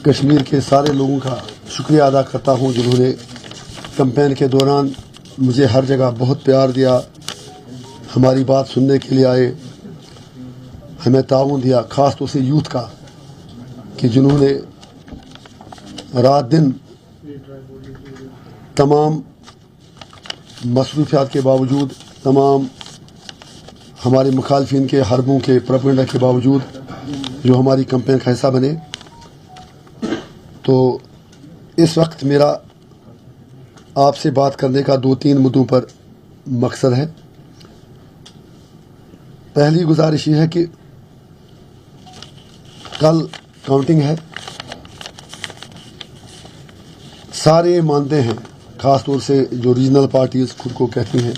कश्मीर के सारे लोगों का शुक्रिया अदा करता हूं जिन्होंने कैंपेन के दौरान मुझे हर जगह बहुत प्यार दिया, हमारी बात सुनने के लिए आए, हमें ताउन दिया, ख़ास तौर से यूथ का कि जिन्होंने रात दिन तमाम मसरूफियात के बावजूद, तमाम हमारे मुखालफिन के हरबों के प्रोपेगेंडा के बावजूद जो हमारी कैंपेन का हिस्सा बने। तो इस वक्त मेरा आपसे बात करने का 2-3 मुद्दों पर मकसद है। पहली गुजारिश ये है कि कल काउंटिंग है, सारे मानते हैं, ख़ास तौर से जो रीजनल पार्टीज़ खुद को कहती हैं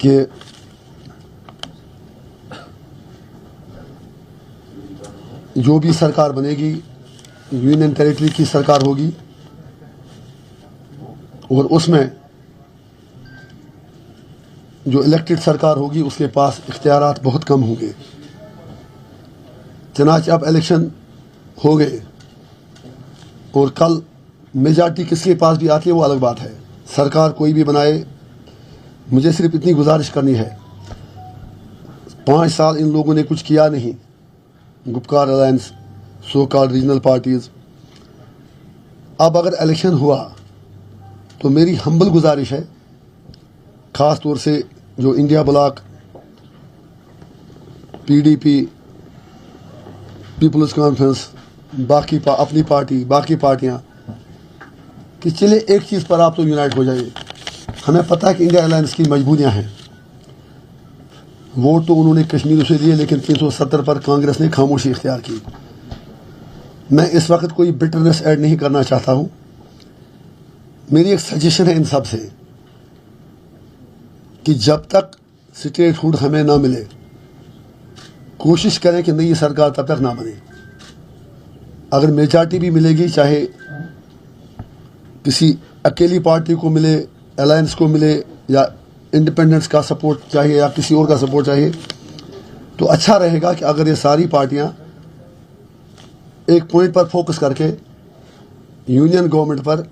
कि जो भी सरकार बनेगी यूनियन टेरिटरी की सरकार होगी और उसमें जो इलेक्टेड सरकार होगी उसके पास इख्तियारात बहुत कम होंगे। चनाच अब इलेक्शन हो गए और कल मेजॉरिटी किसके पास भी आती है वो अलग बात है, सरकार कोई भी बनाए। मुझे सिर्फ इतनी गुजारिश करनी है, 5 साल इन लोगों ने कुछ किया नहीं, Gupkar alliance, so called regional parties. अब अगर इलेक्शन हुआ तो मेरी हम्बल गुजारिश है, ख़ास तौर से जो India bloc, PDP, People's Conference, बाकी अपनी पार्टी, बाकी पार्टियां, कि चले एक चीज़ पर आप तो यूनाइट हो जाइए। हमें पता है कि इंडिया अलायंस की मजबूरियां हैं, वोट तो उन्होंने कश्मीर से लिए लेकिन 370 पर कांग्रेस ने खामोशी इख्तियार की। मैं इस वक्त कोई बिटरनेस ऐड नहीं करना चाहता हूं, मेरी एक सजेशन है इन सब से कि जब तक स्टेटहुड हमें ना मिले कोशिश करें कि नई सरकार तब तक ना बने। अगर मेजॉरिटी भी मिलेगी, चाहे किसी अकेली पार्टी को मिले, अलायंस को मिले, या इंडिपेंडेंस का सपोर्ट चाहिए या किसी और का सपोर्ट चाहिए, तो अच्छा रहेगा कि अगर ये सारी पार्टियां एक पॉइंट पर फोकस करके यूनियन गवर्नमेंट पर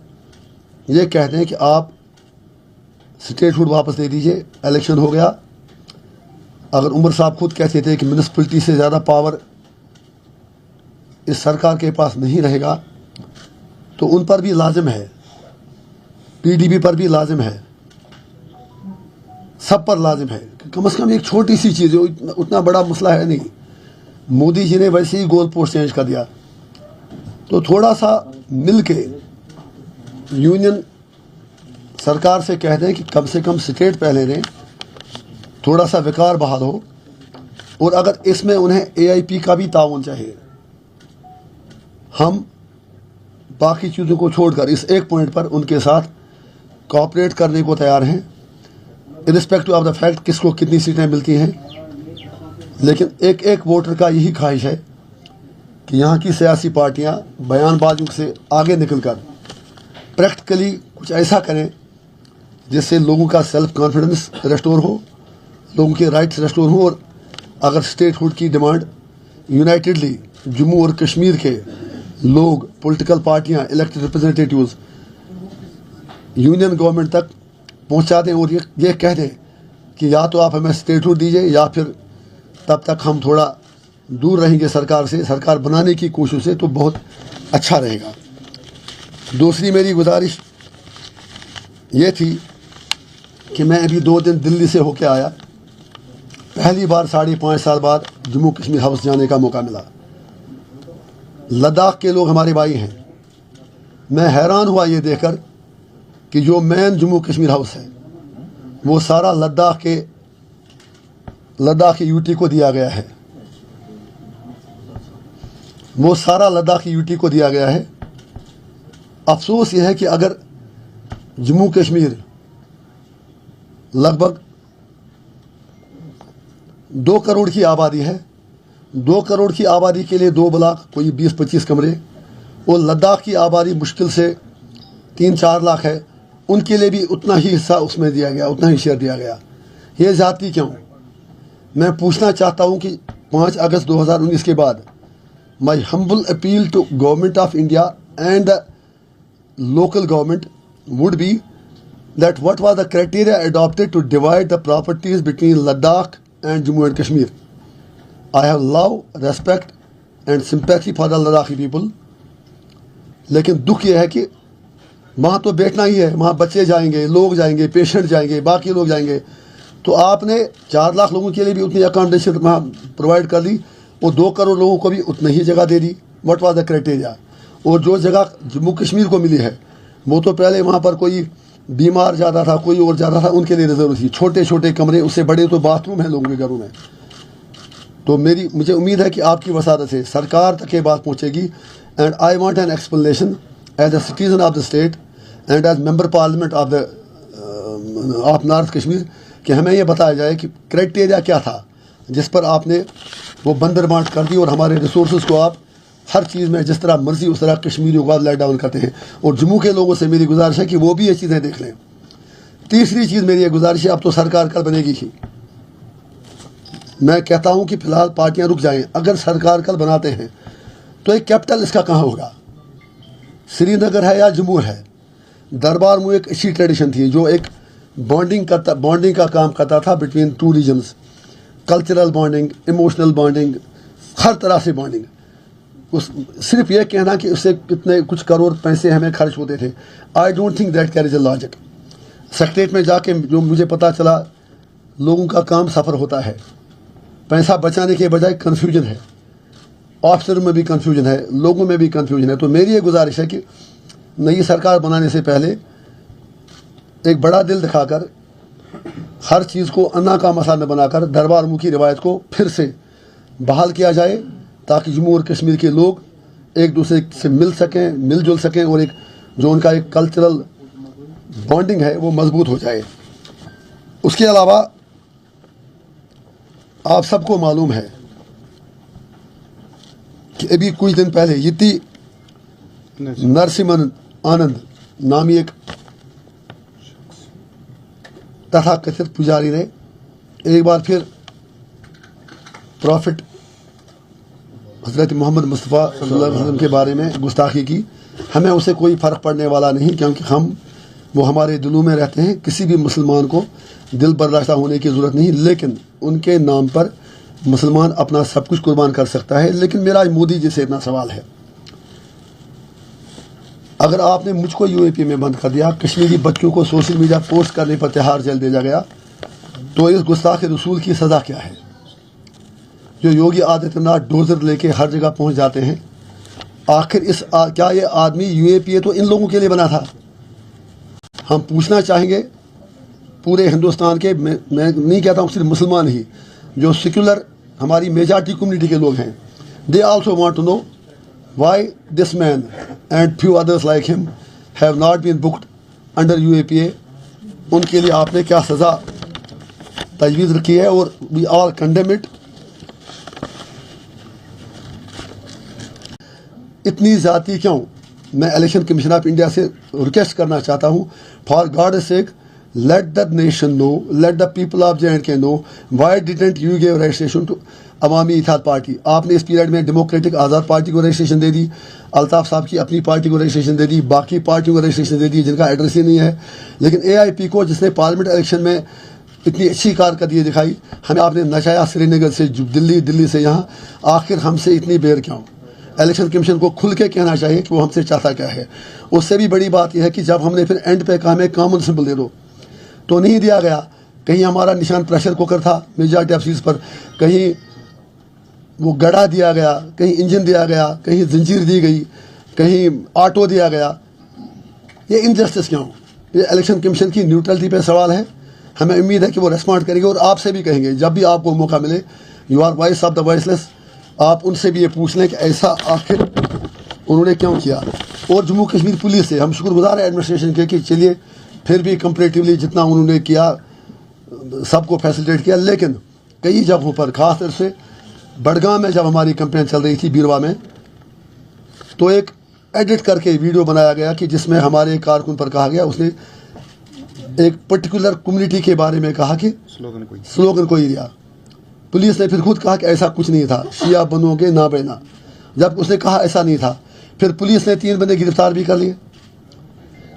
ये कहते हैं कि आप स्टेटहुड वापस दे दीजिए, इलेक्शन हो गया। अगर उमर साहब खुद कहते थे कि म्यूनिसिपैलिटी से ज़्यादा पावर इस सरकार के पास नहीं रहेगा, तो उन पर भी लाजिम है, पीडीपी पर भी लाजिम है, सब पर लाजिम है। कम से कम एक छोटी सी चीज़ है, उतना बड़ा मसला है नहीं। मोदी जी ने वैसे ही गोल पोस्ट चेंज कर दिया, तो थोड़ा सा मिल के यूनियन सरकार से कहते हैं कि कम से कम स्टेट पहले दें, थोड़ा सा विकार बहाल हो, और अगर इसमें उन्हें एआईपी का भी ताउन चाहिए, हम बाकी चीज़ों को छोड़कर इस एक पॉइंट पर उनके साथ कोऑपरेट करने को तैयार हैं, इरिस्पेक्टिव ऑफ द फैक्ट किसको कितनी सीटें मिलती हैं। लेकिन एक एक वोटर का यही ख्वाहिश है कि यहाँ की सियासी पार्टियाँ बयानबाजियों से आगे निकलकर प्रैक्टिकली कुछ ऐसा करें जिससे लोगों का सेल्फ कॉन्फिडेंस रेस्टोर हो, लोगों के राइट्स रेस्टोर हो, और अगर स्टेटहुड की डिमांड यूनाइटेडली जम्मू और कश्मीर के लोग, पॉलिटिकल पार्टियां, इलेक्टेड रिप्रेजेंटेटिव्स यूनियन गवर्नमेंट तक पहुंचा दें और ये कह दें कि या तो आप हमें स्टेटहुड दीजिए या फिर तब तक हम थोड़ा दूर रहेंगे सरकार से, सरकार बनाने की कोशिश से, तो बहुत अच्छा रहेगा। दूसरी मेरी गुजारिश ये थी कि मैं अभी 2 दिन दिल्ली से होके आया, पहली बार 5.5 साल बाद जम्मू कश्मीर हाउस जाने का मौका मिला। लद्दाख के लोग हमारे भाई हैं, मैं हैरान हुआ ये देखकर कि जो मेन जम्मू कश्मीर हाउस है वो सारा लद्दाख की यूटी को दिया गया है, वो सारा लद्दाख की यूटी को दिया गया है। अफसोस यह है कि अगर जम्मू कश्मीर लगभग 2 करोड़ की आबादी है, 2 करोड़ की आबादी के लिए 2 ब्लॉक, कोई 20-25 कमरे, और लद्दाख की आबादी मुश्किल से 3-4 लाख है, उनके लिए भी उतना ही हिस्सा उसमें दिया गया, उतना ही शेयर दिया गया। ये ज़्यादती क्यों? मैं पूछना चाहता हूं कि 5 अगस्त 2019 के बाद my humble appeal to government of India and the local government would be that what was the criteria adopted to divide the properties between Ladakh and Jammu and Kashmir. I have love, respect and sympathy for the Ladakhi people, लेकिन दुख ये है कि वहाँ तो बैठना ही है, वहाँ बच्चे जाएंगे, लोग जाएंगे, पेशेंट जाएंगे, बाकी लोग जाएंगे, तो आपने 4 लाख लोगों के लिए भी उतनी अकोमोडेशन वहाँ प्रोवाइड कर दी और 2 करोड़ लोगों को भी उतनी ही जगह दे दी. What was the criteria? और जो जगह जम्मू कश्मीर को मिली है वो तो पहले वहाँ पर कोई बीमार ज़्यादा था, कोई और ज़्यादा था, उनके लिए रिजर्व थी. छोटे छोटे कमरे, उससे बड़े तो बाथरूम हैं लोगों के घरों में. तो मुझे उम्मीद है कि आपकी वसादत से सरकार तक ये बात पहुँचेगी. And I want an explanation as a citizen of the state and as member parliament of north Kashmir कि हमें ये बताया जाए कि क्राइटेरिया क्या था जिस पर आपने वो बंदर बांट कर दी और हमारे रिसोर्स को आप हर चीज़ में जिस तरह मर्जी उस तरह कश्मीरियों को लेट डाउन करते हैं. और जम्मू के लोगों से मेरी गुजारिश है कि वो भी ये चीज़ें देख लें. तीसरी चीज़ मेरी ये गुजारिश है, अब तो सरकार कल बनेगी ही. मैं कहता हूँ कि फ़िलहाल पार्टियाँ रुक जाएँ. अगर सरकार कल बनाते हैं तो एक कैपिटल इसका कहाँ होगा? श्रीनगर है या जम्मू है? दरबार में एक अच्छी ट्रेडिशन थी जो एक बॉन्डिंग का काम करता था between 2 reasons. Cultural bonding, emotional bonding, हर तरह से बॉन्डिंग. सिर्फ ये कहना कि उससे कितने कुछ करोड़ पैसे हमें खर्च होते थे, I don't think that carries a logic. Secretariat में जाके जो मुझे पता चला, लोगों का काम सफ़र होता है, पैसा बचाने के बजाय कन्फ्यूजन है. ऑफिसर में भी कन्फ्यूजन है, लोगों में भी कन्फ्यूजन है. तो मेरी ये गुजारिश है कि नई सरकार बनाने से पहले एक बड़ा दिल दिखाकर हर चीज़ को अन्ना का मसला न बनाकर दरबार मुखी रिवायत को फिर से बहाल किया जाए ताकि जम्मू और कश्मीर के लोग एक दूसरे से मिल सकें, मिलजुल सकें और एक जो उनका एक कल्चरल बॉन्डिंग है वो मजबूत हो जाए. उसके अलावा आप सबको मालूम है कि अभी कुछ दिन पहले यति नरसिम्हन आनंद नामी एक तथा कथित पुजारी ने एक बार फिर प्रॉफिट हज़रत मोहम्मद मुस्तफ़ा सल्लल्लाहु अलैहि वसल्लम के बारे में गुस्ताखी की. हमें उसे कोई फ़र्क पड़ने वाला नहीं, क्योंकि वो हमारे दिलों में रहते हैं. किसी भी मुसलमान को दिल बर्दाश्त होने की ज़रूरत नहीं, लेकिन उनके नाम पर मुसलमान अपना सब कुछ कुर्बान कर सकता है. लेकिन मेरा मोदी जी से इतना सवाल है, अगर आपने मुझको यूएपी में बंद कर दिया, कश्मीरी बच्चों को सोशल मीडिया पोस्ट करने पर तिहाड़ जेल भेजा गया, तो इस गुस्ताख रसूल की सज़ा क्या है? जो योगी आदित्यनाथ डोजर लेके हर जगह पहुंच जाते हैं, आखिर क्या ये आदमी यूएपीए तो इन लोगों के लिए बना था? हम पूछना चाहेंगे पूरे हिंदुस्तान के, मैं नहीं कहता हूँ सिर्फ मुसलमान ही, जो सेक्युलर हमारी मेजॉरिटी कम्युनिटी के लोग हैं, they also want to know why this man and few others like him have not been booked under UAPA. उनके लिए आपने क्या सज़ा तजवीज़ रखी है? और we all condemn it. इतनी ज़्यादती क्यों? मैं इलेक्शन कमीशन ऑफ इंडिया से रिक्वेस्ट करना चाहता हूँ, for god sec let the nation know, let the people of J&K know why didn't you give registration to Awami Ittehad party. आपने इस पीरियड में डेमोक्रेटिक आज़ाद पार्टी को रजिस्ट्रेशन दे दी, अल्ताफ़ साहब की अपनी पार्टी को रजिस्ट्रेशन दे दी, बाकी पार्टियों को रजिस्ट्रेशन दे दी जिनका एड्रेस ही नहीं है. लेकिन AIP को, जिसने पार्लियामेंट इलेक्शन में इतनी अच्छी कारकर्दगी दिखाई, हमें आपने नचाया श्रीनगर से दिल्ली से यहाँ. आखिर हमसे इतनी बेर क्यों? इलेक्शन कमीशन को खुल के कहना चाहिए कि वो हमसे चाहता क्या है. उससे भी बड़ी बात यह है कि जब हमने फिर एंड पे कहा हमें कॉमन सिंबल दे दो, तो नहीं दिया गया. कहीं हमारा निशान प्रेशर कुकर था मेजॉरिटी ऑफ सीट्स पर, कहीं वो गड़ा दिया गया, कहीं इंजन दिया गया, कहीं जंजीर दी गई, कहीं ऑटो दिया गया. ये इनजस्टिस क्यों? ये इलेक्शन कमीशन की न्यूट्रलिटी पे सवाल है. हमें उम्मीद है कि वो रिस्पॉन्ड करेंगे और आपसे भी कहेंगे जब भी आपको मौका मिले, you are voice of the voiceless, आप उनसे भी ये पूछ लें कि ऐसा आखिर उन्होंने क्यों किया. और जम्मू कश्मीर पुलिस से हम शुक्रगुजार हैं एडमिनिस्ट्रेशन के कि चलिए फिर भी कंपेरेटिवली जितना उन्होंने किया सबको फैसिलिटेट किया. लेकिन कई जगहों पर, ख़ास तौर से बड़गांव में जब हमारी कंपेन चल रही थी बीरवा में, तो एक एडिट करके वीडियो बनाया गया कि जिसमें हमारे कारकुन पर कहा गया, उसने एक पर्टिकुलर कम्युनिटी के बारे में कहा कि स्लोगन कोई दिया. पुलिस ने फिर खुद कहा कि ऐसा कुछ नहीं था, शिया बनोगे ना बना. जब उसने कहा ऐसा नहीं था। फिर पुलिस ने 3 बंदे गिरफ्तार भी कर लिए,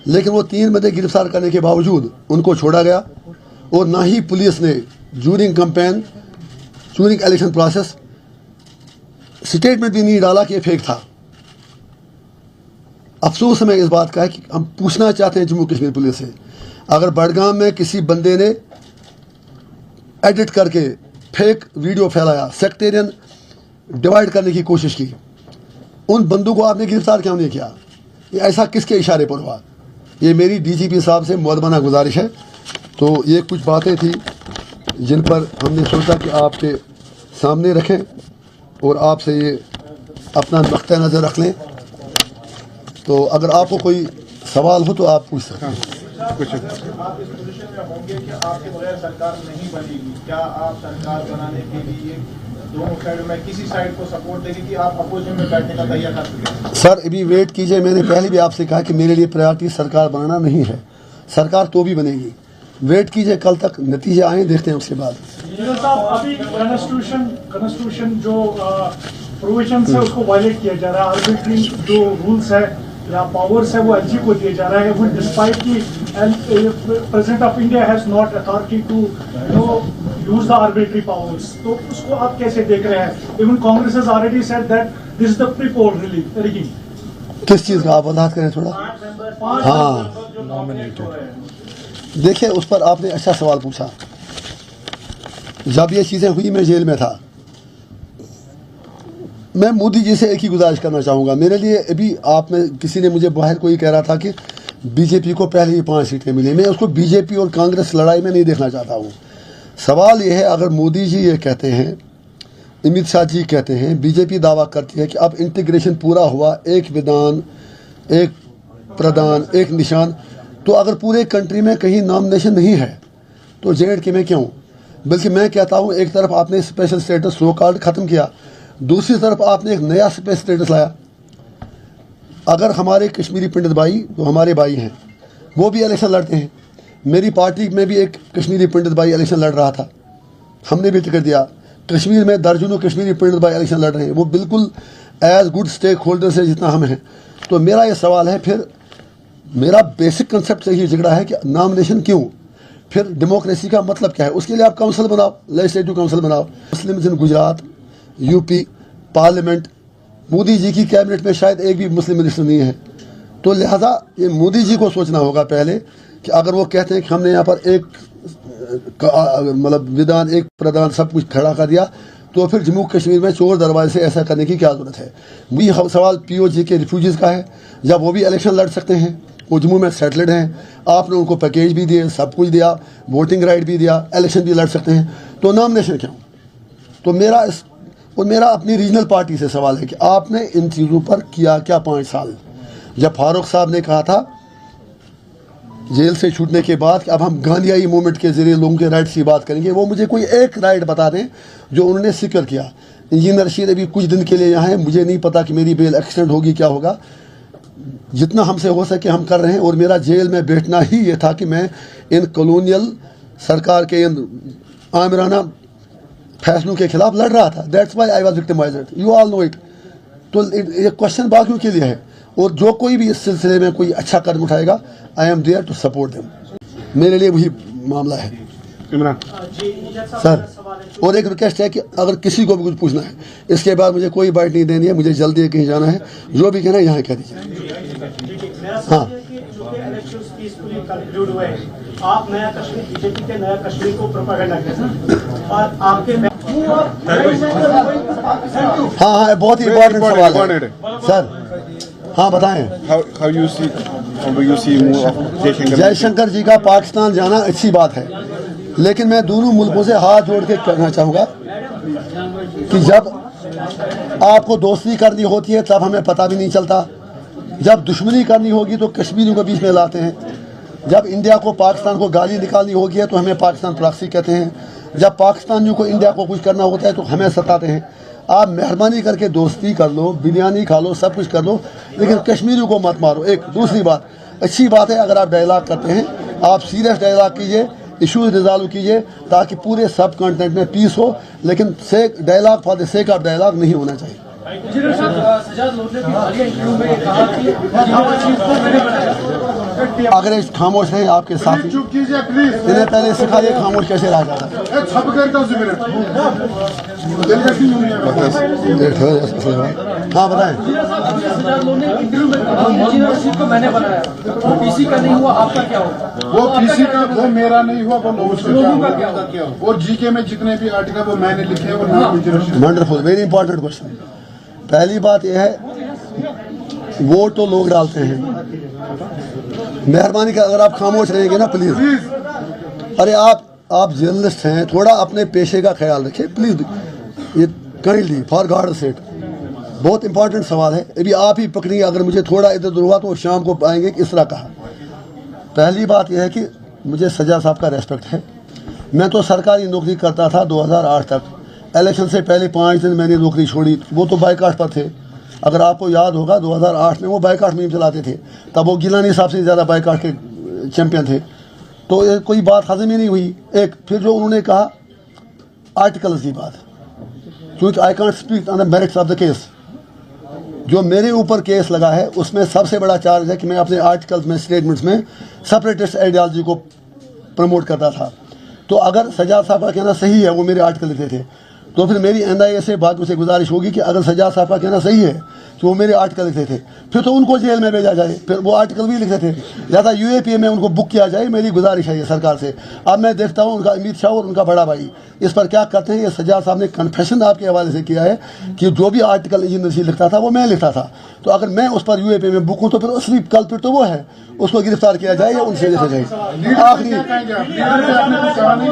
लेकिन वो 3 बंदे गिरफ्तार करने के बावजूद उनको छोड़ा गया। और ना ही पुलिस ने during campaign, during election process statement भी नहीं डाला कि ये फेक था। अफसोस हमें इस बात का है कि हम पूछना चाहते हैं जम्मू कश्मीर पुलिस से, अगर बडगाम में किसी बंदे ने एडिट करके फेक वीडियो फैलाया, सेक्टेरियन डिवाइड करने की कोशिश की, उन बंदों को आपने गिरफ्तार क्यों नहीं किया? ये ऐसा किसके इशारे पर हुआ? ये मेरी डीजीपी साहब से मुअद्दबाना गुजारिश है। तो ये कुछ बातें थी जिन पर हमने सोचा कि आपके सामने रखें और आपसे ये अपना नुक्ता नज़र रख लें। तो अगर आपको कोई सवाल हो तो आप पूछ सकते हैं। कुछ आप इस पोजीशन में होंगे कि आपके बगैर सरकार नहीं बनेगी, क्या आप सरकार बनाने के लिए दोनों साइड में किसी साइड को सपोर्ट देंगे कि आप अपोजिशन में बैठने का तैयार कर सकें? सर अभी वेट कीजिए, मैंने पहले भी आपसे कहा कि मेरे लिए प्रायोरिटी सरकार बनाना नहीं है, सरकार तो भी बनेगी। वेट कीजिए, कल तक नतीजे आए, देखते हैं उसके बाद। अभी कॉन्स्टिट्यूशन जो प्रोविजन है उसको वायलेट किया जा रहा है, आर्बिट्री जो रूल्स है या पावर्स है वो एलजी को दिए जा रहा है, वो डिस्पाइट की president of India has not authority to use the arbitrary powers. तो उसको आप कैसे देख रहे हैं? Even Congress has already said that this is the pre poll rigging. किस चीज़ का आप वजाहत करें थोड़ा? हाँ, देखिए उस पर आपने अच्छा सवाल पूछा। जब ये चीज़ें हुई मैं जेल में था। मैं मोदी जी से एक ही गुजारिश करना चाहूँगा, मेरे लिए अभी आप में किसी ने मुझे बाहर कोई कह रहा था कि बीजेपी को पहले ही 5 सीटें मिली। मैं उसको बीजेपी और कांग्रेस लड़ाई में नहीं देखना चाहता हूँ। सवाल ये है, अगर मोदी जी ये कहते हैं, अमित शाह जी कहते हैं, बीजेपी दावा करती है कि अब इंटीग्रेशन पूरा हुआ, एक विधान, एक प्रधान, एक निशान, तो अगर पूरे कंट्री में कहीं नॉमिनेशन नहीं है तो JNK में क्यों? बल्कि मैं कहता हूँ, एक तरफ आपने स्पेशल स्टेटस सो कॉल्ड ख़त्म किया, दूसरी तरफ आपने एक नया स्पेशल स्टेटस लाया। अगर हमारे कश्मीरी पंडित भाई, तो हमारे भाई हैं, वो भी इलेक्शन लड़ते हैं। मेरी पार्टी में भी एक कश्मीरी पंडित भाई इलेक्शन लड़ रहा था, हमने भी टिकट दिया। कश्मीर में दर्जनों कश्मीरी पंडित भाई इलेक्शन लड़ रहे हैं, वो बिल्कुल एज गुड स्टेक होल्डर्स है जितना हम हैं। तो मेरा ये सवाल है, फिर मेरा बेसिक कंसेप्ट से ही झगड़ा है कि नॉमिनेशन क्यों? फिर डेमोक्रेसी का मतलब क्या है? उसके लिए आप काउंसिल बनाओ, लेजिस्लेटिव काउंसिल बनाओ। Muslims in Gujarat, UP, parliament, Modi ji की कैबिनेट में शायद एक भी मुस्लिम मिनिस्टर नहीं है। तो लिहाजा ये मोदी जी को सोचना होगा पहले कि अगर वो कहते हैं कि हमने यहाँ पर एक मतलब विधान, एक प्रधान, सब कुछ खड़ा कर दिया, तो फिर जम्मू कश्मीर में चोर दरवाजे से ऐसा करने की क्या ज़रूरत है? वही सवाल POG के रिफ्यूजीज़ का है। जब वो भी इलेक्शन लड़ सकते हैं, वो जम्मू में सेटल्ड हैं, आपने उनको पैकेज भी दिए, सब कुछ दिया, वोटिंग राइट भी दिया, इलेक्शन भी लड़ सकते हैं, तो नॉमिनेशन क्यों? तो मेरा अपनी रीजनल पार्टी से सवाल है कि आपने इन चीज़ों पर किया क्या 5 साल? जब फारूक साहब ने कहा था जेल से छूटने के बाद कि अब हम गांधीयाई मूवमेंट के जरिए लोगों के राइट्स की बात करेंगे, वो मुझे कोई एक राइट बता दें जो उन्होंने सिक्योर किया। इंजीनियर रशीद अभी कुछ दिन के लिए यहाँ है, मुझे नहीं पता कि मेरी बेल एक्सटेंड होगी, क्या होगा। जितना हमसे हो सके हम कर रहे हैं। और मेरा जेल में बैठना ही ये था कि मैं इन कॉलोनियल सरकार के इन आमिराना फैसलों के खिलाफ लड़ रहा था। That's why I was victimised, you all know it. तो ये क्वेश्चन बाकियों के लिए है, और जो कोई भी इस सिलसिले में कोई अच्छा कदम उठाएगा, I am there to support them. मेरे लिए वही मामला है। इमरान सर, और एक रिक्वेस्ट है कि अगर किसी को भी कुछ पूछना है, इसके बाद मुझे कोई बाइट नहीं देनी है, मुझे जल्दी कहीं जाना है, जो भी कहना है यहाँ कह दीजिए। हाँ, आप नया कश्मीर, बीजेपी के नया कश्मीर को प्रोपेगेंडा करते और आपके हाँ, बहुत ही इम्पोर्टेंट सवाल है सर। हाँ बताएं। How you see move of Jaishankar? Jaishankar जी का पाकिस्तान जाना अच्छी बात है, लेकिन मैं दोनों मुल्कों से हाथ जोड़ के कहना चाहूँगा कि जब आपको दोस्ती करनी होती है तब हमें पता भी नहीं चलता, जब दुश्मनी करनी होगी तो कश्मीरियों को बीच में लाते हैं, जब इंडिया को पाकिस्तान को गाली निकालनी होगी है तो हमें पाकिस्तान प्रॉक्सी कहते हैं, जब पाकिस्तानियों को इंडिया को कुछ करना होता है तो हमें सताते हैं। आप मेहरबानी करके दोस्ती कर लो, बिरयानी खा लो, सब कुछ कर लो, लेकिन कश्मीरियों को मत मारो। एक दूसरी बात, अच्छी बात है अगर आप डायलॉग करते हैं, आप सीरियस डायलॉग कीजिए, इशूज़ रिजॉल्व कीजिए ताकि पूरे सब कॉन्टिनेंट में पीस हो, लेकिन dialogue for the sake of dialogue नहीं होना चाहिए। इंजीनियर साहब, सजाद लोधी ने हालिया इंटरव्यू में कहा कि जिन्होंने चीज को मैंने बनाया। अगर ये खामोश हैं आपके साथ, चुप कीजिए प्लीज। इन्हें पहले सिखाइए खामोश कैसे रहा जाता है। छप करता हूँ हाँ बताएं। इंजीनियर साहब, सजाद लोधी ने इंटरव्यू में कहा कि इंजीनियर चीज को मैंने बनाया, वो पीसी का नहीं हुआ, आपका क्या होगा? वो किसी का, वो मेरा नहीं हुआ, वो लोगों का क्या हुआ। और जीके में जितने भी आर्टिकल वो मैंने लिखे हैं, वो नाम वंडरफुल, वेरी इंपॉर्टेंट क्वेश्चन। पहली बात यह है, वोट तो लोग डालते हैं। मेहरबानी कर, अगर आप खामोश रहेंगे ना प्लीज। अरे आप जर्नलिस्ट हैं, थोड़ा अपने पेशे का ख्याल रखिए प्लीज। ये काइंडली फॉर गॉड सेक, बहुत इंपॉर्टेंट सवाल है। अभी आप ही पकड़िए, अगर मुझे थोड़ा इधर उधर हुआ तो शाम को आएंगे कि इस तरह कहा। पहली बात यह है कि मुझे सजा साहब का रेस्पेक्ट है। मैं तो सरकारी नौकरी करता था 2008 तक। इलेक्शन से पहले 5 दिन मैंने नौकरी छोड़ी, वो तो बाइकाट पर थे। अगर आपको याद होगा 2008 में वो बाइकाट मुहिम चलाते थे, तब वो गिलानी साहब से ज़्यादा बाइकाट के चैंपियन थे। तो ये कोई बात हजम ही नहीं हुई। एक फिर जो उन्होंने कहा आर्टिकल्स की बात, क्योंकि I can't speak on the merits of the case. जो मेरे ऊपर केस लगा है उसमें सबसे बड़ा चार्ज है कि मैं अपने आर्टिकल्स में, स्टेटमेंट्स में सेपरेटिस्ट आइडियोलॉजी को प्रमोट करता था। तो अगर सजाद साहब का कहना सही है, वो मेरे आर्टिकल लिखते थे, तो फिर मेरी NIA से बात से गुजारिश होगी कि अगर सजाद साहब का कहना सही है कि वो मेरे आर्टिकल लिखते थे, फिर तो उनको जेल में भेजा जाए। फिर वो आर्टिकल भी लिखते थे, लिहाजा UAPA में उनको बुक किया जाए। मेरी गुजारिश है ये सरकार से। अब मैं देखता हूँ उनका अमित शाह और उनका बड़ा भाई इस पर क्या करते हैं। ये सजाद साहब ने कन्फेशन आपके हवाले से किया है कि जो भी आर्टिकल इंजीनियर लिखता था वो मैं लिखता था। तो अगर मैं उस पर UAPA में बुक हूँ तो फिर असली कल्प्रिट तो वो है, उसको गिरफ्तार किया जाए या उनसे लिखा जाए। आखिरी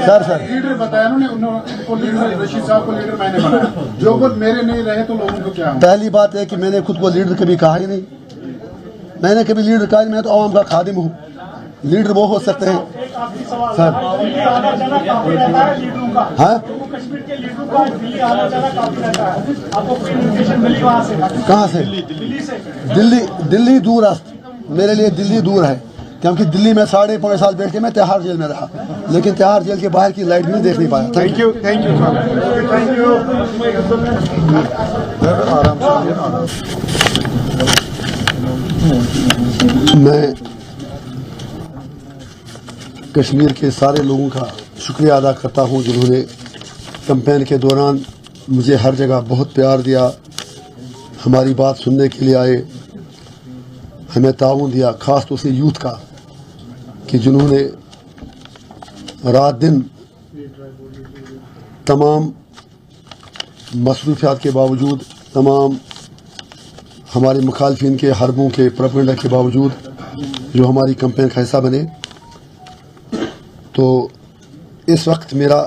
सर लीडर बताया उनको, लीडर रशीद साहब को लीडर मैंने बनाया। जो खुद मेरे नहीं रहे तो लोगों को क्या। पहली बात है कि मैंने खुद को लीडर कभी कहा ही नहीं। मैंने कभी लीडर कहा, मैं तो आवाम का खादिम हूँ। लीडर वो हो सकते हैं सर। हाँ, कहाँ से? दिल्ली दूर है मेरे लिए। दिल्ली दूर है क्योंकि दिल्ली में 5.5 साल बैठ के मैं तिहाड़ जेल में रहा, लेकिन तिहाड़ जेल के बाहर की लाइट भी देख नहीं पाया। थैंक यू थैंक यू मैं कश्मीर के सारे लोगों का शुक्रिया अदा करता हूं जिन्होंने कैंपेन के दौरान मुझे हर जगह बहुत प्यार दिया, हमारी बात सुनने के लिए आए, हमें ताउन दिया। ख़ास तौर से यूथ का कि जिन्होंने रात दिन तमाम मसरूफियात के बावजूद, तमाम हमारे मुखालफिन के हरबों के प्रोपेगेंडा के बावजूद जो हमारी कैंपेन का हिस्सा बने। तो इस वक्त मेरा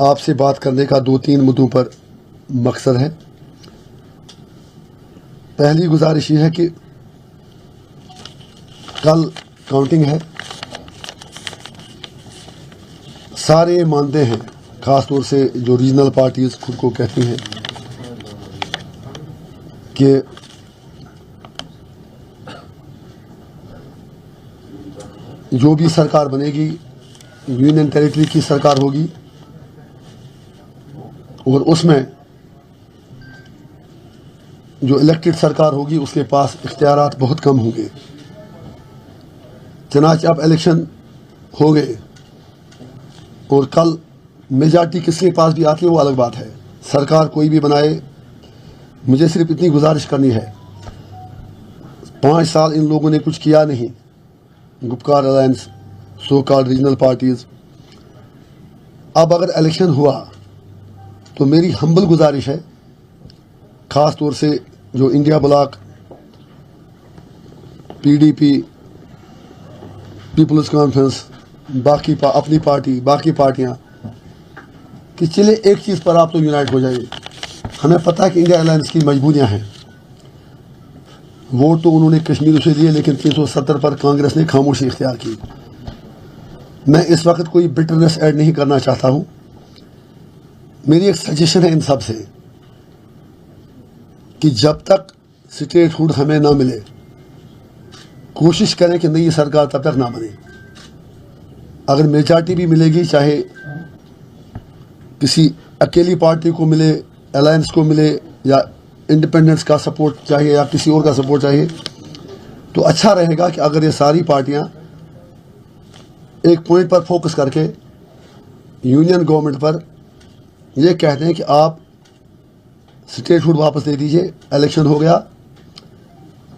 आपसे बात करने का 2-3 मुद्दों पर मकसद है। पहली गुजारिश ये है कि कल काउंटिंग है, सारे मानते हैं, ख़ास तौर से जो रीजनल पार्टीज़ खुद को कहती हैं कि जो भी सरकार बनेगी यूनियन टेरिटरी की सरकार होगी और उसमें जो इलेक्टेड सरकार होगी उसके पास इख्तियारात बहुत कम होंगे। चनाच अब इलेक्शन हो गए और कल मेजॉरिटी किसके पास भी आती है वो अलग बात है। सरकार कोई भी बनाए, मुझे सिर्फ इतनी गुजारिश करनी है, 5 साल इन लोगों ने कुछ किया नहीं, Gupkar alliance, so called regional parties. अब अगर इलेक्शन हुआ तो मेरी हम्बल गुजारिश है, ख़ास तौर से जो India block, PDP, People's Conference, बाकी अपनी पार्टी, बाकी पार्टियां, कि चले एक चीज़ पर आप तो यूनाइट हो जाइए। हमें पता है कि इंडिया अलायंस की मजबूरियां हैं। वोट तो उन्होंने कश्मीर से लिए, लेकिन 370 पर कांग्रेस ने खामोशी इख्तियार की। मैं इस वक्त कोई बिटरनेस ऐड नहीं करना चाहता हूं। मेरी एक सजेशन है इन सब से कि जब तक स्टेटहुड हमें ना मिले, कोशिश करें कि नई सरकार तब तक ना बने। अगर मेजॉरिटी भी मिलेगी, चाहे किसी अकेली पार्टी को मिले अलायंस को मिले या इंडिपेंडेंस का सपोर्ट चाहिए या किसी और का सपोर्ट चाहिए, तो अच्छा रहेगा कि अगर ये सारी पार्टियां एक पॉइंट पर फोकस करके यूनियन गवर्नमेंट पर ये कहते हैं कि आप स्टेटहुड वापस दे दीजिए, इलेक्शन हो गया।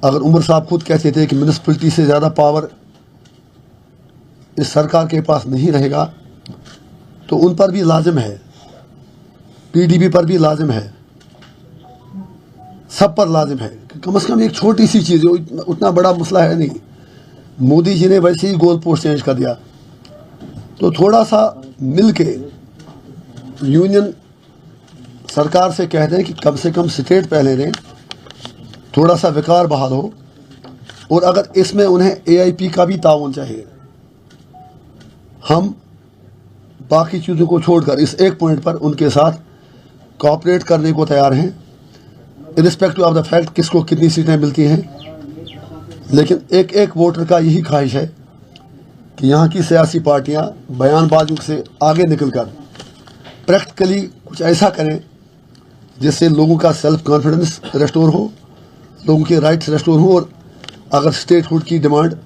अगर उमर साहब खुद कहते थे कि म्यूनिसिपैलिटी से ज़्यादा पावर इस सरकार के पास नहीं रहेगा, तो उन पर भी लाजिम है, पीडीपी पर भी लाजिम है, सब पर लाजिम है कि कम से कम एक छोटी सी चीज़, उतना बड़ा मसला है नहीं। मोदी जी ने वैसे ही गोल पोस्ट चेंज कर दिया, तो थोड़ा सा मिल के यूनियन सरकार से कहते हैं कि कम से कम स्टेट पहले दें, थोड़ा सा विकार बहाल हो, और अगर इसमें उन्हें एआईपी का भी ताउन चाहिए। हम बाकी चीज़ों को छोड़कर इस एक पॉइंट पर उनके साथ कोऑपरेट करने को तैयार हैं, इरिस्पेक्टिव ऑफ द फैक्ट किसको कितनी सीटें मिलती हैं। लेकिन एक एक वोटर का यही ख्वाहिश है कि यहाँ की सियासी पार्टियाँ बयानबाजों से आगे निकलकर प्रैक्टिकली कुछ ऐसा करें जिससे लोगों का सेल्फ कॉन्फिडेंस रेस्टोर हो, लोगों के राइट्स रेस्टोर हो, और अगर स्टेटहुड की डिमांड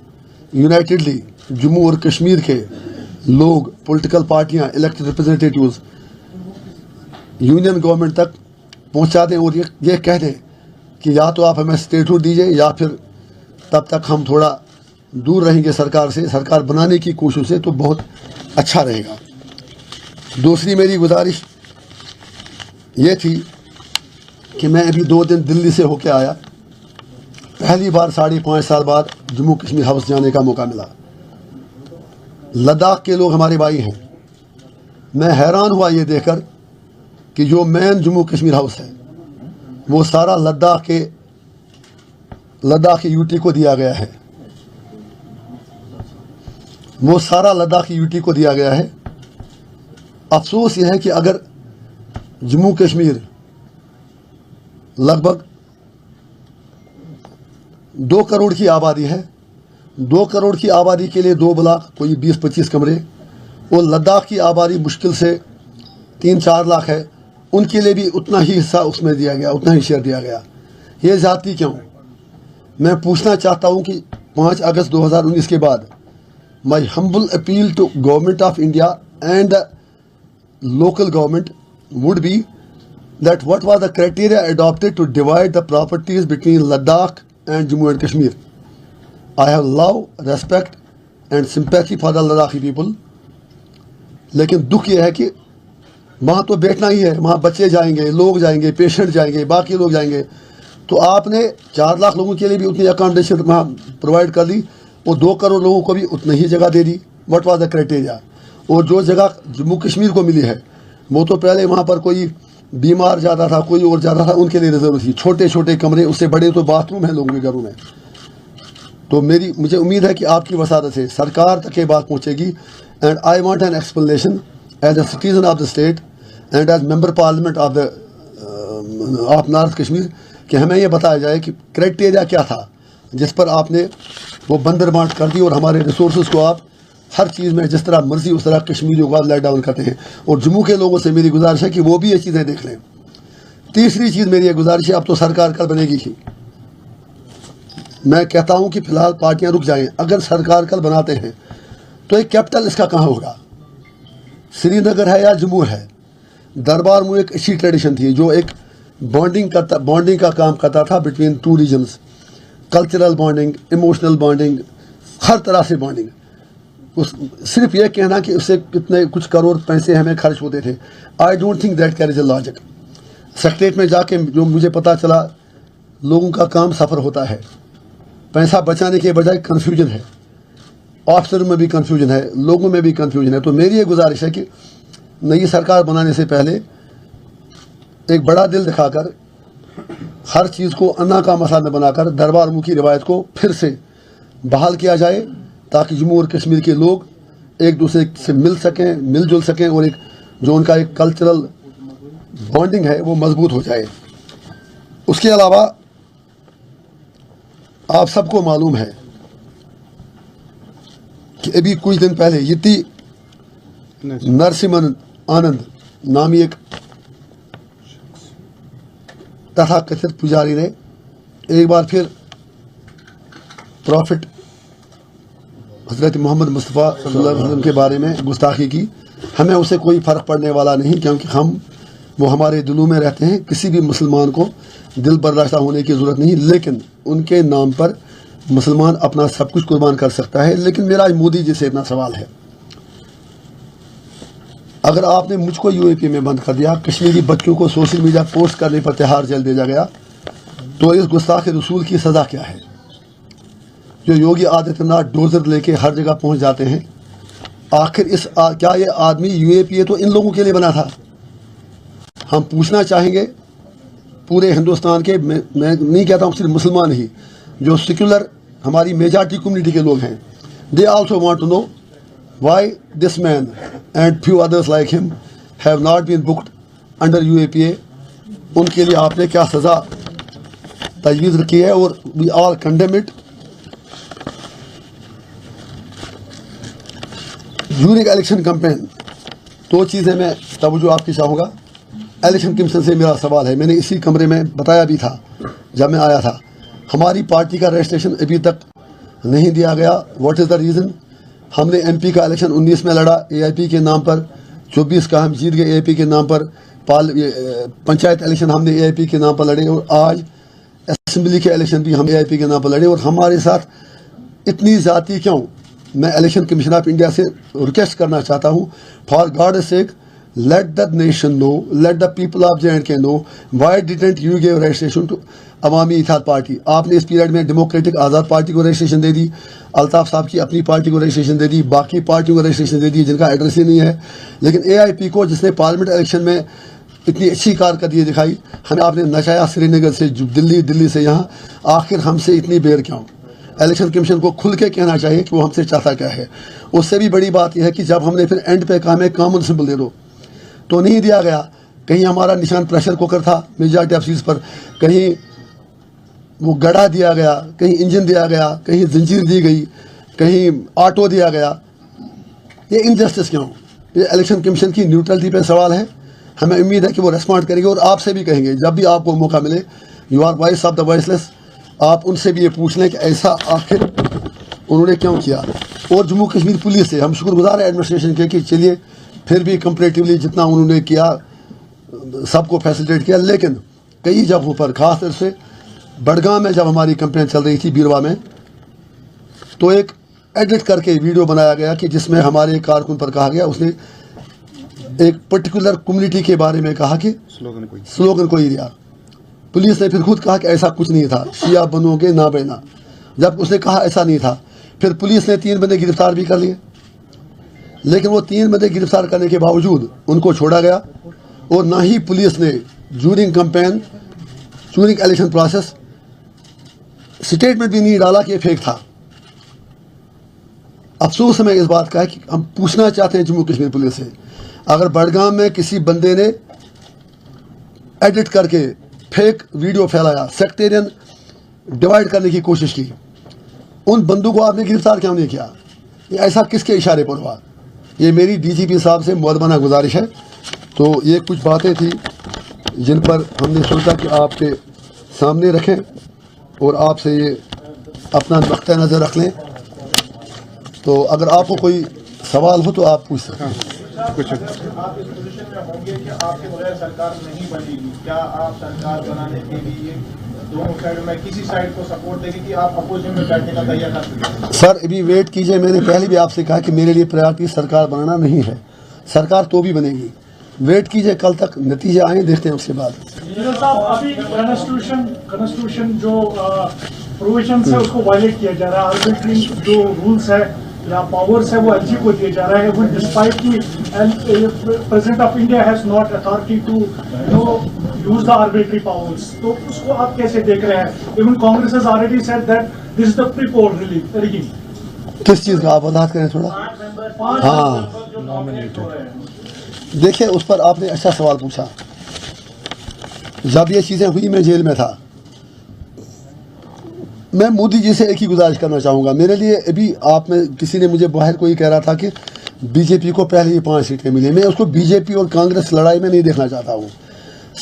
यूनाइटेडली जम्मू और कश्मीर के लोग, पॉलिटिकल पार्टियां, इलेक्टेड रिप्रेजेंटेटिव्स यूनियन गवर्नमेंट तक पहुंचा दें और ये कह दें कि या तो आप हमें स्टेटहुड दीजिए या फिर तब तक हम थोड़ा दूर रहेंगे सरकार से, सरकार बनाने की कोशिश से, तो बहुत अच्छा रहेगा। दूसरी मेरी गुजारिश ये थी कि मैं अभी 2 दिन दिल्ली से होके आया, पहली बार 5.5 साल बाद जम्मू कश्मीर हाउस जाने का मौका मिला। लद्दाख के लोग हमारे भाई हैं। मैं हैरान हुआ ये देखकर कि जो मेन जम्मू कश्मीर हाउस है वो सारा लद्दाख के यूटी को दिया गया है, वो सारा लद्दाख की यूटी को दिया गया है। अफसोस यह है कि अगर जम्मू कश्मीर लगभग 2 करोड़ की आबादी है, 2 करोड़ की आबादी के लिए 2 ब्लॉक, कोई 20-25 कमरे, और लद्दाख की आबादी मुश्किल से 3-4 लाख है, उनके लिए भी उतना ही हिस्सा उसमें दिया गया, उतना ही शेयर दिया गया। ये ज़्यादती क्यों? मैं पूछना चाहता हूँ कि 5 अगस्त 2019 के बाद my humble appeal to government of India and the local government would be that what was the criteria adopted to divide the properties between Ladakh and Jammu and Kashmir. I have love, respect and sympathy for the Ladakhi people, लेकिन दुख यह है कि वहाँ तो बैठना ही है, वहाँ बच्चे जाएंगे, लोग जाएंगे, पेशेंट जाएंगे, बाकी लोग जाएंगे, तो आपने 4 लाख लोगों के लिए भी उतनी अकोमोडेशन वहाँ प्रोवाइड कर दी और 2 करोड़ लोगों को भी उतनी ही जगह दे दी। What was the criteria? और जो जगह जम्मू कश्मीर को मिली है वो तो पहले वहाँ पर कोई बीमार ज़्यादा था, कोई और ज़्यादा था, उनके लिए रिजर्व थी, छोटे छोटे कमरे, उससे बड़े तो बाथरूम हैं लोगों के घरों में। तो मुझे उम्मीद है कि आपकी वसादत से सरकार तक ये बात पहुँचेगी। And I want an explanation as a citizen of the state and as member parliament of north Kashmir कि हमें ये बताया जाए कि क्राइटेरिया क्या था जिस पर आपने वो बंदर बांट कर दी और हमारे रिसोर्सेज को आप हर चीज़ में जिस तरह मर्जी उस तरह कश्मीरियों को आप लेट डाउन करते हैं। और जम्मू के लोगों से मेरी गुजारिश है कि वो भी ये चीज़ें देख लें। तीसरी चीज़ मेरी ये गुजारिश है, अब तो सरकार कल बनेगी ही, मैं कहता हूं कि फिलहाल पार्टियां रुक जाएं। अगर सरकार कल बनाते हैं तो एक कैपिटल इसका कहां होगा? श्रीनगर है या जम्मू है? दरबार में एक अच्छी ट्रेडिशन थी जो एक बॉन्डिंग का काम करता था between 2 reasons, cultural bonding, emotional bonding, हर तरह से बॉन्डिंग। सिर्फ ये कहना कि उससे कितने कुछ करोड़ पैसे हमें खर्च होते थे, I don't think that carries a logic. Secretariat में जाके जो मुझे पता चला, लोगों का काम सफ़र होता है, पैसा बचाने के बजाय कन्फ्यूजन है, ऑफिसर में भी कन्फ्यूजन है, लोगों में भी कन्फ्यूजन है। तो मेरी ये गुजारिश है कि नई सरकार बनाने से पहले एक बड़ा दिल दिखाकर हर चीज़ को अन्ना का मसला न बनाकर दरबार मुखी रिवायत को फिर से बहाल किया जाए ताकि जम्मू और कश्मीर के लोग एक दूसरे से मिल सकें, मिलजुल सकें और एक जो उनका एक कल्चरल बॉन्डिंग है वो मजबूत हो जाए। उसके अलावा आप सबको मालूम है कि अभी कुछ दिन पहले यति नरसिम्हन आनंद नामी एक तथा कथित पुजारी ने एक बार फिर प्रॉफिट हज़रत मोहम्मद मुस्तफ़ा सल्लल्लाहु अलैहि वसल्लम के बारे में गुस्ताखी की। हमें उससे कोई फ़र्क पड़ने वाला नहीं, क्योंकि वो हमारे दिलों में रहते हैं। किसी भी मुसलमान को दिल बर्दाश्त होने की ज़रूरत नहीं, लेकिन उनके नाम पर मुसलमान अपना सब कुछ कुर्बान कर सकता है। लेकिन मेरा मोदी जी से इतना सवाल है, अगर आपने मुझको यूएपी में बंद कर दिया, कश्मीरी बच्चों को सोशल मीडिया पोस्ट करने पर तिहाड़ जेल भेजा गया, तो इस गुस्ताख रसूल की सज़ा क्या है? जो योगी आदित्यनाथ डोजर लेके हर जगह पहुंच जाते हैं, आखिर क्या ये आदमी यूएपी तो इन लोगों के लिए बना था? हम पूछना चाहेंगे पूरे हिंदुस्तान के, मैं नहीं कहता हूँ सिर्फ मुसलमान ही, जो सेक्युलर हमारी मेजॉरिटी कम्युनिटी के लोग हैं, they also want to know why this man and few others like him have not been booked under UAPA। उनके लिए आपने क्या सज़ा तजवीज़ रखी है, और we all condemn it। During election campaign दो चीज़ें मैं तवज्जो आपकी चाहूँगा। इलेक्शन कमीशन से मेरा सवाल है, मैंने इसी कमरे में बताया भी था जब मैं आया था, हमारी पार्टी का रजिस्ट्रेशन अभी तक नहीं दिया गया। What is the reason? हमने एमपी का इलेक्शन 19 में लड़ा एआईपी के नाम पर, 24 का हम जीत गए एआईपी के नाम पर, पंचायत इलेक्शन हमने एआईपी के नाम पर लड़े, और आज असेंबली के इलेक्शन भी हम एआईपी के नाम पर लड़े। और हमारे साथ इतनी ज़्यादती क्यों? मैं इलेक्शन कमीशन ऑफ इंडिया से रिक्वेस्ट करना चाहता हूँ, for god sake let the nation know, let the people of J&K know why didn't you give registration to Awami Ittehad party. आपने इस पीरियड में डेमोक्रेटिक आज़ाद पार्टी को रजिस्ट्रेशन दे दी, अल्ताफ़ साहब की अपनी पार्टी को रजिस्ट्रेशन दे दी, बाकी पार्टियों को रजिस्ट्रेशन दे दी जिनका एड्रेस ही नहीं है। लेकिन एआईपी को, जिसने पार्लियामेंट इलेक्शन में इतनी अच्छी कारकर्दगी दिखाई, हमें आपने नचाया श्रीनगर से दिल्ली, दिल्ली से यहाँ, आखिर हमसे इतनी बेर क्यों? इलेक्शन कमीशन को खुल के कहना चाहिए कि वो हमसे चाहता क्या है। उससे भी बड़ी बात यह है कि जब हमने फिर एंड पे कहा हमें कॉमन सिंबल दे दो, तो नहीं दिया गया। कहीं हमारा निशान प्रेशर कुकर था मेजॉरिटी ऑफ सीट्स पर, कहीं वो गड़ा दिया गया, कहीं इंजन दिया गया, कहीं जंजीर दी गई, कहीं ऑटो दिया गया। ये इनजस्टिस क्यों? ये इलेक्शन कमीशन की न्यूट्रलिटी पे सवाल है। हमें उम्मीद है कि वो रिस्पॉन्ड करेंगे, और आपसे भी कहेंगे जब भी आपको मौका मिले, you are voice of the voiceless, आप उनसे भी ये पूछ लें कि ऐसा आखिर उन्होंने क्यों किया। और जम्मू कश्मीर पुलिस से हम शुक्रगुजार हैं एडमिनिस्ट्रेशन के कि चलिए फिर भी कंपेरेटिवली जितना उन्होंने किया सबको फैसिलिटेट किया। लेकिन कई जगहों पर, खासतौर से बड़गाम में जब हमारी कंपेन चल रही थी बीरवा में, तो एक एडिट करके वीडियो बनाया गया कि जिसमें हमारे कारकुन पर कहा गया, उसने एक पर्टिकुलर कम्युनिटी के बारे में कहा कि स्लोगन कोई दिया। पुलिस ने फिर खुद कहा कि ऐसा कुछ नहीं था, शिया बनोगे ना बना, जब उसने कहा ऐसा नहीं था। फिर पुलिस ने 3 बंदे गिरफ्तार भी कर लिए, लेकिन वो 3 बंदे गिरफ्तार करने के बावजूद उनको छोड़ा गया, और ना ही पुलिस ने during campaign, during election process statement भी नहीं डाला कि ये फेक था। अफसोस हमें इस बात का है कि हम पूछना चाहते हैं जम्मू कश्मीर पुलिस से, अगर बड़गाम में किसी बंदे ने एडिट करके फेक वीडियो फैलाया, सेक्टेरियन डिवाइड करने की कोशिश की, उन बंदों को आपने गिरफ्तार क्यों नहीं किया? ये ऐसा किसके इशारे पर हुआ? ये मेरी डीजीपी साहब से मुअद्दबाना गुजारिश है। तो ये कुछ बातें थी जिन पर हमने सोचा कि आपके सामने रखें, और आपसे ये अपना नुक्ता नज़र रख लें। तो अगर आपको कोई सवाल हो तो आप पूछ सकते हैं। कुछ आप इस पोजीशन में होंगे कि आपके बगैर सरकार नहीं बनेगी, क्या आप सरकार बनाने के लिए दोनों साइड में किसी साइड को सपोर्ट देंगे कि आप अपोजिशन में बैठने का तैयार कर सकें? सर अभी वेट कीजिए, मैंने पहले भी आपसे कहा कि मेरे लिए प्रायोरिटी सरकार बनाना नहीं है, सरकार तो भी बनेगी। वेट कीजिए, कल तक नतीजे आए, देखते हैं उसके बाद। साहब अभी कॉन्स्टिट्यूशन जो प्रोविजन है उसको वायलेट किया जा रहा है, आर्बिट्री जो रूल्स है या पावर्स है वो एलजी को दिया जा रहा है, वो डिस्पाइट की president of India has not authority to use the arbitrary powers. तो उसको आप कैसे देख रहे हैं? Even Congress has already said that this is the pre poll rigging. किस चीज़ का आप वजाहत करें थोड़ा? हाँ देखिए, उस पर आपने अच्छा सवाल पूछा। जब ये चीज़ें हुई मैं जेल में था, मैं मोदी जी से एक ही गुजारिश करना चाहूँगा। मेरे लिए अभी आप में किसी ने मुझे बाहर कोई कह रहा था कि बीजेपी को पहले ही 5 सीटें मिली, मैं उसको बीजेपी और कांग्रेस लड़ाई में नहीं देखना चाहता हूँ।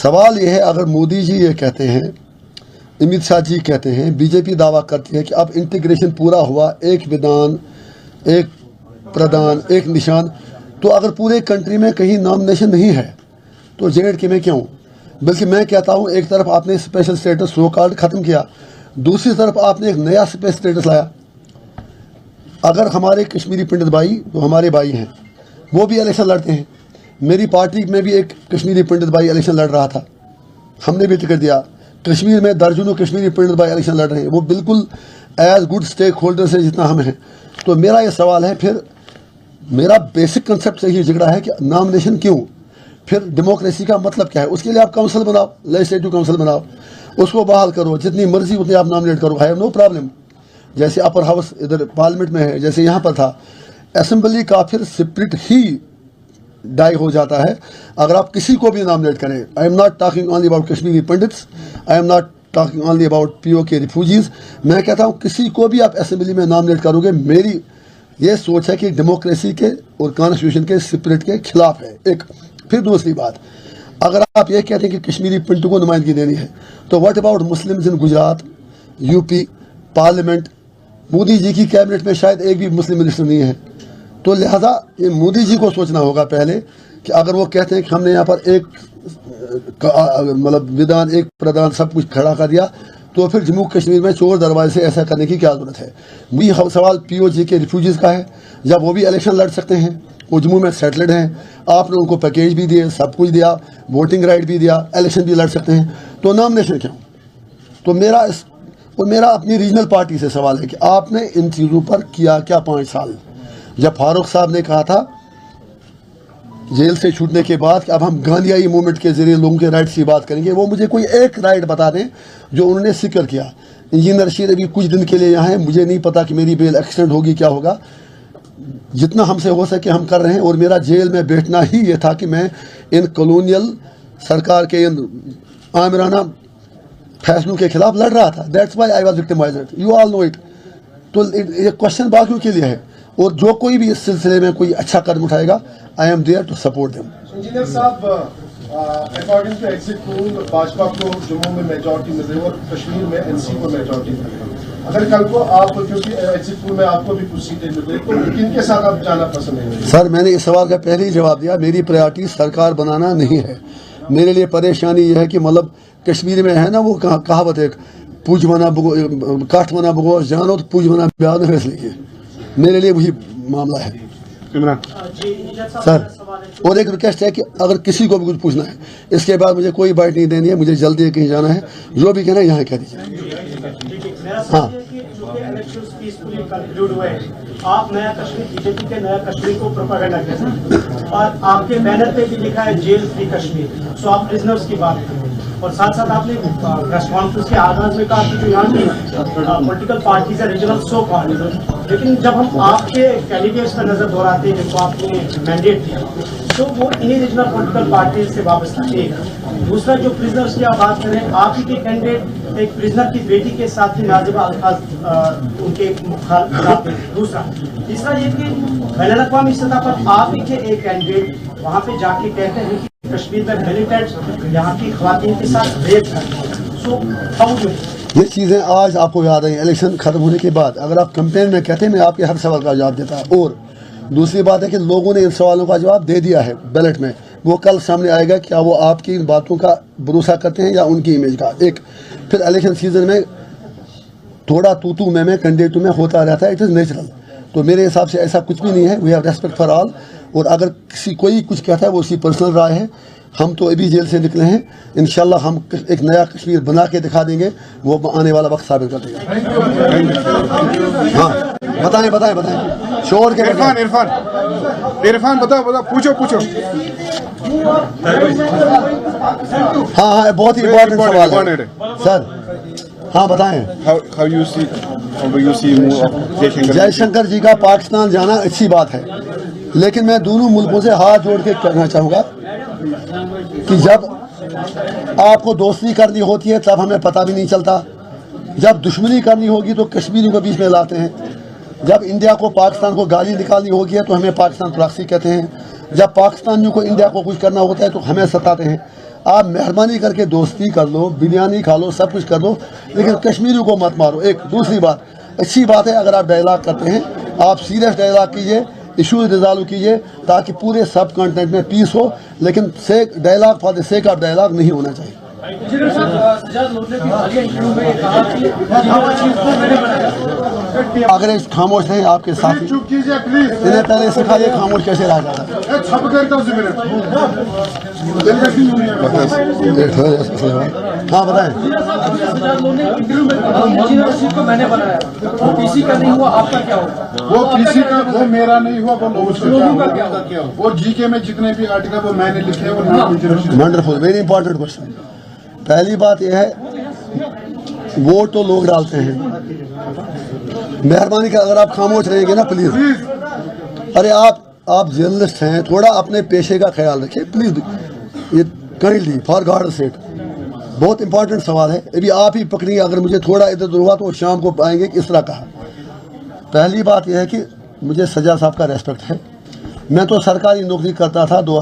सवाल ये है, अगर मोदी जी ये कहते हैं, अमित शाह जी कहते हैं, बीजेपी दावा करती है कि अब इंटीग्रेशन पूरा हुआ, एक विधान, एक प्रधान, एक निशान, तो अगर पूरे कंट्री में कहीं नॉमिनेशन नहीं है तो JNK में क्यों? बल्कि मैं कहता हूँ, एक तरफ आपने स्पेशल स्टेटस सो कॉल्ड ख़त्म किया, दूसरी तरफ आपने एक नया स्पेशल स्टेटस लाया। अगर हमारे कश्मीरी पंडित भाई, तो हमारे भाई हैं, वो भी इलेक्शन लड़ते हैं। मेरी पार्टी में भी एक कश्मीरी पंडित भाई इलेक्शन लड़ रहा था, हमने भी टिकट दिया। कश्मीर में दर्जनों कश्मीरी पंडित भाई इलेक्शन लड़ रहे हैं, वो बिल्कुल एज गुड स्टेक होल्डर्स है जितना हम हैं। तो मेरा ये सवाल है, फिर मेरा बेसिक कंसेप्ट से ही झगड़ा है कि नॉमिनेशन क्यों? फिर डेमोक्रेसी का मतलब क्या है? उसके लिए आप काउंसिल बनाओ, लेजिस्लेटिव काउंसिल बनाओ, उसको बहाल करो, जितनी मर्जी उतनी आप नॉमिनेट करो, आई हैव नो प्रॉब्लम। जैसे अपर हाउस इधर पार्लियामेंट में है, जैसे यहाँ पर था, असेंबली का फिर स्पिरिट ही डाई हो जाता है अगर आप किसी को भी नॉमिनेट करें। I am not talking only about Kashmiri pandits, I am not talking only about POK refugees. मैं कहता हूँ किसी को भी आप असेंबली में नॉमिनेट करोगे, मेरी ये सोच है कि डेमोक्रेसी के और कॉन्स्टिट्यूशन के स्पिरिट के खिलाफ है। एक फिर दूसरी बात, अगर आप ये कहते हैं कि कश्मीरी पंडित को नुमाइंदगी देनी है, तो what about Muslims in Gujarat, UP, parliament? Modi ji की कैबिनेट में शायद एक भी मुस्लिम मिनिस्टर नहीं है। तो लिहाजा ये मोदी जी को सोचना होगा पहले कि अगर वो कहते हैं कि हमने यहाँ पर एक मतलब विधान, एक प्रधान, सब कुछ खड़ा कर दिया, तो फिर जम्मू कश्मीर में चोर दरवाजे से ऐसा करने की क्या जरूरत है? वही सवाल POG के रिफ्यूजीज़ का है, जब वो भी इलेक्शन लड़ सकते हैं, वो जम्मू में सेटल्ड हैं, आपने उनको पैकेज भी दिए, सब कुछ दिया, वोटिंग राइट भी दिया, इलेक्शन भी लड़ सकते हैं, तो नॉमिनेशन क्यों? तो मेरा अपनी रीजनल पार्टी से सवाल है कि आपने इन चीज़ों पर किया क्या 5 साल? जब फारूक साहब ने कहा था जेल से छूटने के बाद कि अब हम गांधीयाई मूवमेंट के जरिए लोगों के राइट्स की बात करेंगे, वो मुझे कोई एक राइट बता दें जो उन्होंने जिक्र किया। इंजीनियर रशीद अभी कुछ दिन के लिए यहाँ है, मुझे नहीं पता कि मेरी बेल एक्सटेंड होगी, क्या होगा। जितना हमसे हो सके हम कर रहे हैं, और मेरा जेल में बैठना ही ये था कि मैं इन कॉलोनियल सरकार के इन आमिराना फैसलों के खिलाफ लड़ रहा था। That's why I was victimised, you all know it. तो ये क्वेश्चन बाकियों के लिए है, और जो कोई भी इस सिलसिले में कोई अच्छा कदम उठाएगा, I am there to support them. Engineer साहब, according to exit poll Bhajpa को जम्मू में मेजॉरिटी मिल रही है और कश्मीर में NC को मेजॉरिटी मिल रही है। अगर कल को आप, क्योंकि एग्जिट पोल में आपको भी कुछ सीटें मिल रही, तो किनके साथ आप जाना पसंद नहीं? सर, मैंने इस सवाल का पहले ही जवाब दिया, मेरी प्रायोरिटी सरकार बनाना नहीं है। मेरे लिए परेशानी यह है कि मतलब कश्मीर में है ना वो कहावत है, पूज मना बगो काठ मना बगो जानो तो पूज मना ब्याह फैसले, मेरे लिए वही मामला है सर। और एक रिक्वेस्ट है कि अगर किसी को भी कुछ पूछना है, इसके बाद मुझे कोई बाइट नहीं देनी है, मुझे जल्दी कहीं जाना है, जो भी कहना है यहाँ कह दीजिए। हाँ, आप नया कश्मीर, बीजेपी के नया कश्मीर को प्रोपेगेंडा कर रहे हैं और आपके बैनर पे भी लिखा है जेल फ्री कश्मीर। सो आप प्रिजनर्स की बात कर रहे हैं, और साथ साथ आपने प्रेस कॉन्फ्रेंस के आगाज में कहा कि जो यहाँ की पॉलिटिकल पार्टीज है रीजनल सो कॉल्ड, लेकिन जब हम आपके कैंडिडेट्स का नजर दोहराते हैं जिनको आपने मैंडेट दिया, तो वो इन्हीं रीजनल पॉलिटिकल पार्टीज से वाबस्ता एक। दूसरा, जो प्रिजनर्स की आप बात करें, आप ही के कैंडिडेट एक प्रिजनर की बेटी के साथ ही नाजिबा अल्फाज उनके खिलाफ। दूसरा, तीसरा ये कि बैनुल-अक़वामी सतह पर आप ही के एक कैंडिडेट वहाँ पे जाके कहते हैं कि कश्मीर में मिलिटेंट्स यहाँ की ख़वातीन के साथ रेप करते। सो हाउ डू ये चीज़ें आज आपको याद आई, इलेक्शन खत्म होने के बाद अगर आप कैंपेन में कहते हैं मैं आपके हर सवाल का जवाब देता। और दूसरी बात है कि लोगों ने इन सवालों का जवाब दे दिया है बैलेट में, वो कल सामने आएगा क्या वो आपकी इन बातों का भरोसा करते हैं या उनकी इमेज का। एक फिर इलेक्शन सीजन में थोड़ा तू मैं कैंडिडेटों में होता रहता है, इट इज़ नेचुरल। तो मेरे हिसाब से ऐसा कुछ भी नहीं है, we have respect for all. और अगर कोई कुछ कहता है वो उसकी पर्सनल राय है, हम तो अभी जेल से निकले हैं, इंशाल्लाह हम एक नया कश्मीर बना के दिखा देंगे, वो आने वाला वक्त साबित कर देगा। हाँ बताएं शोर के इरफान बताओ पूछो। हाँ बहुत ही इम्पोर्टेंट सवाल है सर। हाँ बताएं। How you see जयशंकर जी का पाकिस्तान जाना अच्छी बात है, लेकिन मैं दोनों मुल्कों से हाथ जोड़ के कहना चाहूँगा कि जब आपको दोस्ती करनी होती है तब हमें पता भी नहीं चलता, जब दुश्मनी करनी होगी तो कश्मीरियों को बीच में लाते हैं, जब इंडिया को पाकिस्तान को गाली निकालनी होगी है तो हमें पाकिस्तान प्रॉक्सी कहते हैं, जब पाकिस्तानियों को इंडिया को कुछ करना होता है तो हमें सताते हैं। आप मेहरबानी करके दोस्ती कर लो, बिरयानी खा लो, सब कुछ कर लो, लेकिन कश्मीरी को मत मारो। एक दूसरी बात, अच्छी बात है अगर आप डायलॉग करते हैं, आप सीरियस डायलॉग कीजिए, इशूज रिजॉल्व कीजिए ताकि पूरे सब कंटेंट में पीस हो, लेकिन dialogue for the sake of dialogue नहीं होना चाहिए। इंजीनियर साहब, सजाद लोधी ने हालिया इंटरव्यू में कहा कि जिन्होंने चीफ को मैंने बनाया। अगर खामोश नहीं आपके साथी, चुप कीजिए प्लीज। इन्हें पहले सिखाइए खामोश कैसे रहा जाता है। छप करता हूँ हाँ बताएं। इंजीनियर साहब, सजाद लोधी ने इंटरव्यू में कहा कि इंजीनियर चीफ को मैंने बनाया, वो पीसी का नहीं हुआ, आपका क्या होगा? वो किसी का, वो मेरा नहीं हुआ, वो लोगों का क्या होगा? और जीके में जितने भी आर्टिकल वो मैंने लिखे हैं, वो वंडरफुल, वेरी इंपॉर्टेंट क्वेश्चन। पहली बात यह है, वोट तो लोग डालते हैं, मेहरबानी कर अगर आप खामोश रहेंगे ना प्लीज। अरे आप जर्नलिस्ट हैं, थोड़ा अपने पेशे का ख्याल रखिए प्लीज। ये काइंडली फॉर गॉड सेक, बहुत इंपॉर्टेंट सवाल है। अभी आप ही पकड़िए, अगर मुझे थोड़ा इधर उधर हुआ तो शाम को पाएंगे कि इस तरह कहा। पहली बात यह है कि मुझे सजा साहब का रेस्पेक्ट है। मैं तो सरकारी नौकरी करता था 2000